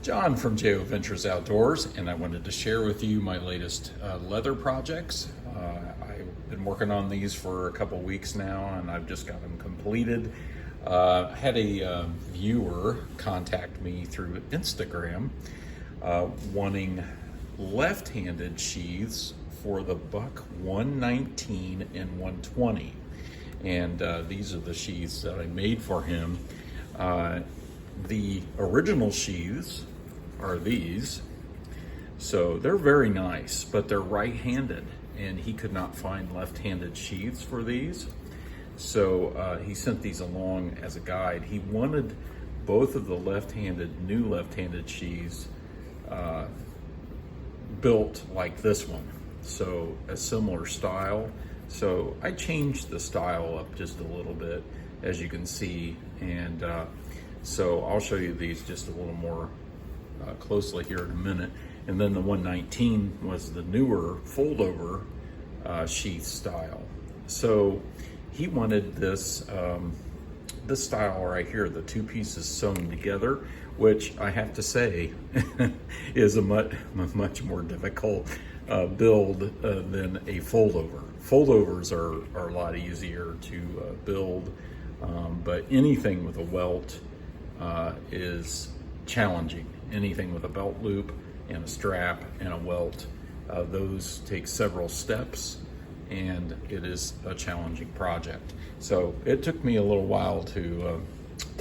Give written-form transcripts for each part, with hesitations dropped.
John from JO Ventures Outdoors, and I wanted to share with you my latest leather projects. I've been working on these for a couple weeks now, and I've just got them completed. I had a viewer contact me through Instagram wanting left-handed sheaths for the buck 119 and 120. And these are the sheaths that I made for him. The original sheaths are these, so they're very nice, but they're right-handed, and he could not find left-handed sheaths for these, so he sent these along as a guide. He wanted both of the new left-handed sheaths built like this one, so a similar style. So I changed the style up just a little bit, as you can see, and so I'll show you these just a little more closely here in a minute. And then the 119 was the newer fold-over sheath style. So he wanted this this style right here, the two pieces sewn together, which I have to say is a much more difficult build than a fold-over. Foldovers are a lot easier to build, but anything with a welt is challenging. Anything with a belt loop and a strap and a welt, those take several steps, and it is a challenging project. So it took me a little while to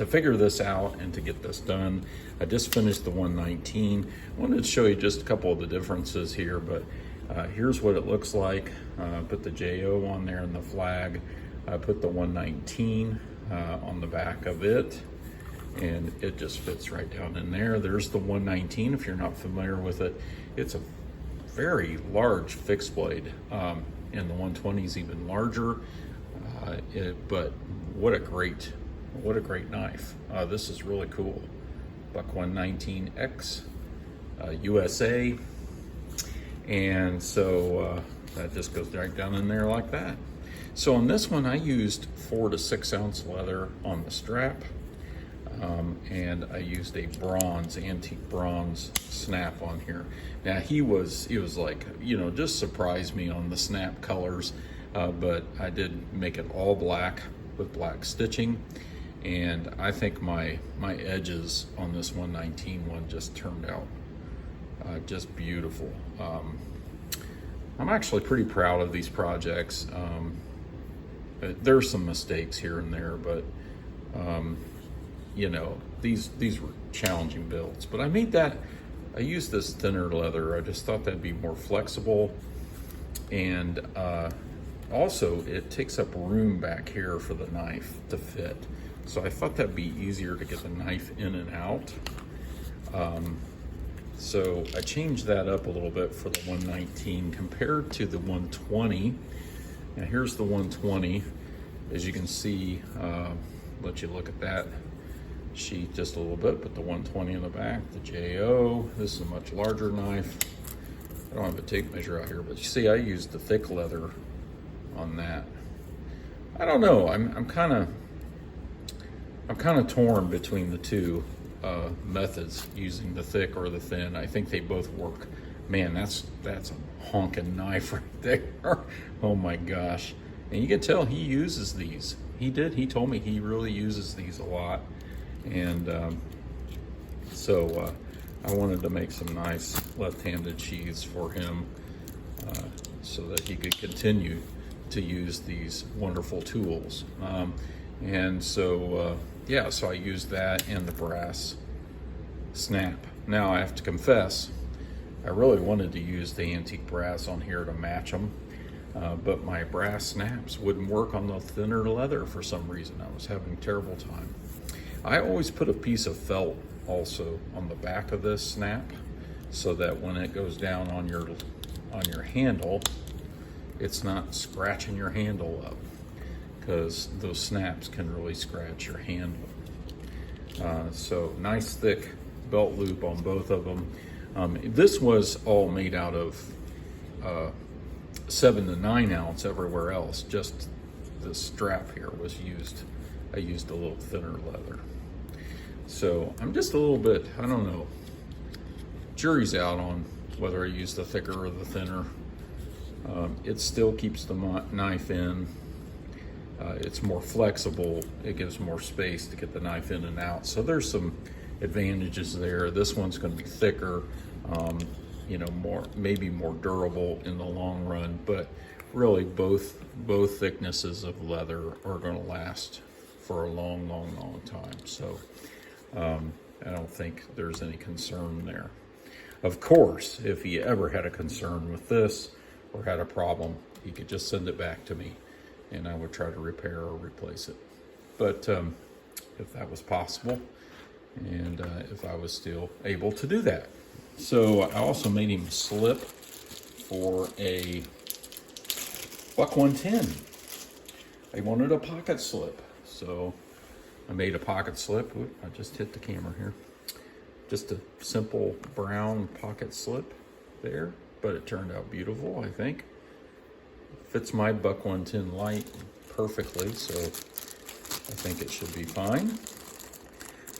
figure this out and to get this done. I just finished the 119. I wanted to show you just a couple of the differences here, but here's what it looks like. Put the JO on there and the flag. I put the 119 on the back of it, and it just fits right down in there. There's the 119. If you're not familiar with it, it's a very large fixed blade, and the 120 is even larger. But what a great knife. This is really cool. Buck 119X USA, and so that just goes right down in there like that. So on this one, I used 4 to 6 ounce leather on the strap. And I used a antique bronze snap on here. Now he was like, just surprised me on the snap colors, but I did make it all black with black stitching, and I think my edges on this 119 one just turned out just beautiful. I'm actually pretty proud of these projects. There's some mistakes here and there, but these were challenging builds. But I used this thinner leather. I just thought that'd be more flexible, and also it takes up room back here for the knife to fit. So I thought that'd be easier to get the knife in and out. So I changed that up a little bit for the 119 compared to the 120. Now here's the 120. As you can see, let you look at that sheath just a little bit, but the 120 in the back, the JO, this is a much larger knife. I don't have a tape measure out here, but you see I used the thick leather on that. I don't know, I'm kind of torn between the two methods, using the thick or the thin. I think they both work. Man, that's a honking knife right there. Oh my gosh. And you can tell he uses these. He told me he really uses these a lot. And so I wanted to make some nice left-handed sheaths for him so that he could continue to use these wonderful tools. And so, so I used that and the brass snap. Now I have to confess, I really wanted to use the antique brass on here to match them, but my brass snaps wouldn't work on the thinner leather for some reason. I was having a terrible time. I always put a piece of felt also on the back of this snap, so that when it goes down on your handle, it's not scratching your handle up, because those snaps can really scratch your handle. So nice thick belt loop on both of them. This was all made out of 7 to 9 ounce everywhere else. Just the strap here was used. I used a little thinner leather. So I'm just a little bit, I don't know, jury's out on whether I use the thicker or the thinner. It still keeps the knife in. It's more flexible. It gives more space to get the knife in and out. So there's some advantages there. This one's going to be thicker, you know, maybe more durable in the long run, but really both thicknesses of leather are going to last for a long time. So I don't think there's any concern there. Of course, if he ever had a concern with this or had a problem, he could just send it back to me and I would try to repair or replace it. But if that was possible, and if I was still able to do that. So I also made him a slip for a buck 110. I wanted a pocket slip, so I made a pocket slip. Ooh, I just hit the camera here. Just a simple brown pocket slip there, but it turned out beautiful, I think. Fits my buck 110 light perfectly, so I think it should be fine.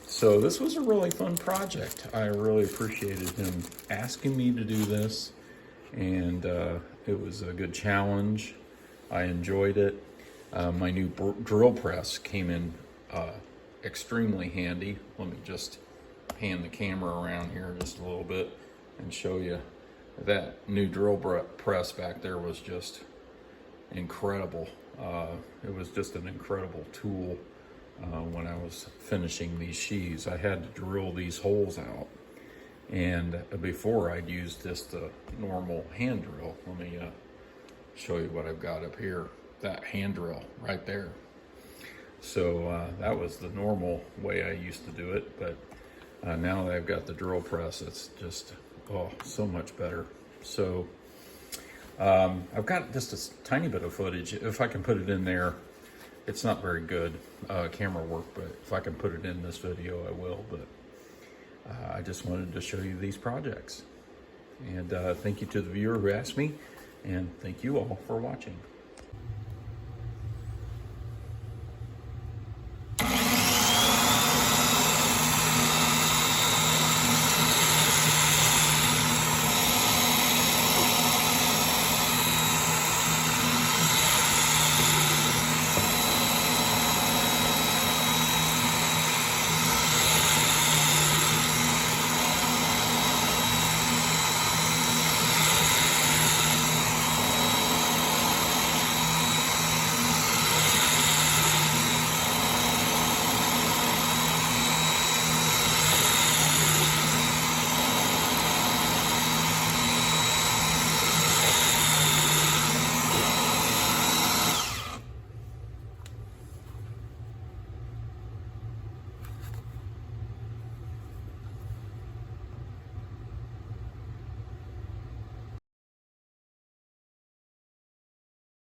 So this was a really fun project. I really appreciated him asking me to do this, and it was a good challenge. I enjoyed it. My new drill press came in extremely handy. Let me just pan the camera around here just a little bit and show you that new drill press back there was just incredible. It was just an incredible tool. When I was finishing these sheaths, I had to drill these holes out, and before I'd used just a normal hand drill. Let me show you what I've got up here. That hand drill right there. So that was the normal way I used to do it, but now that I've got the drill press, it's just so much better. So I've got just a tiny bit of footage. If I can put it in there, it's not very good camera work, but if I can put it in this video, I will. But I just wanted to show you these projects. And thank you to the viewer who asked me, and thank you all for watching.